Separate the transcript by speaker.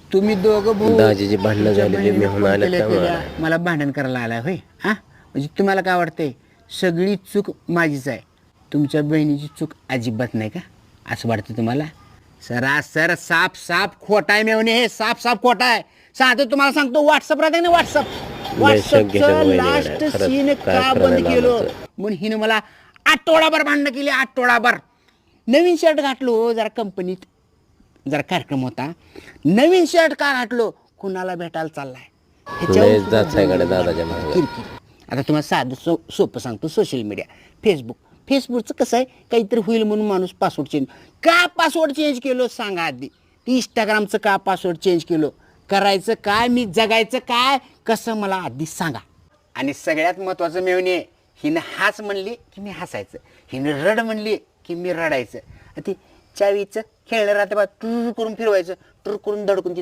Speaker 1: तुम्ही दोघं भाऊ
Speaker 2: दाजीची भांडणं
Speaker 1: तुमच्या
Speaker 2: झालेली
Speaker 1: बहिणीने
Speaker 2: मेहून
Speaker 1: फोन
Speaker 2: आले
Speaker 1: केल्या
Speaker 2: त्यामुळे
Speaker 1: केल्या मला भांडण करायला आला होय हा म्हणजे तुम्हाला काय वाटतंय सगळी चूक माझीच आहे तुमच्या बहिणीची चूक अजिबात नाही का असं वाटतं तुम्हाला सरासर साप साप खोटा आहे मेवणे हे साप साप खोटा आहे सांगतो तुम्हाला सांगतो व्हॉट्सअप राहते ना व्हॉट्सअप
Speaker 2: लय शक घेतात
Speaker 1: व्हॉट्सअपचं
Speaker 2: वहिनीकडे.
Speaker 1: लास्ट
Speaker 2: खरंच
Speaker 1: सीन
Speaker 2: काय
Speaker 1: का
Speaker 2: खरं
Speaker 1: बंद
Speaker 2: नाही
Speaker 1: केलं
Speaker 2: लालाचं.
Speaker 1: म्हणून हिनं मला आठवडाभर भांडणं केली आठवडाभर नवीन शर्ट घातलो जरा कंपनीत जरा कार्यक्रम होता नवीन शर्ट का घातलो कुणाला भेटायला चाललाय ह्याच्यावर
Speaker 2: लय
Speaker 1: सुद्धा
Speaker 2: जात आहे
Speaker 1: बोलणं
Speaker 2: गड्या
Speaker 1: झालं.
Speaker 2: दादाच्या मागं.
Speaker 1: किरकिर आता तुम्हाला साधं सोपं सांगतो सोशल मीडिया फेसबुकचं कसं आहे काहीतरी होईल म्हणून माणूस पासवर्ड चेंज का पासवर्ड चेंज केलो सांगा आधी ती इंस्टाग्रामचं का पासवर्ड चेंज केलो करायचं काय मी जगायचं काय कसं मला आधी सांगा आणि सगळ्यात महत्त्वाचं मेवणे हिनं हास म्हणली की मी हसायचं हिनं रड म्हणली की मी रडायचं ती चावीचं खेळणं राहतं बा टूर करून फिरवायचं टूर करून धडकून ती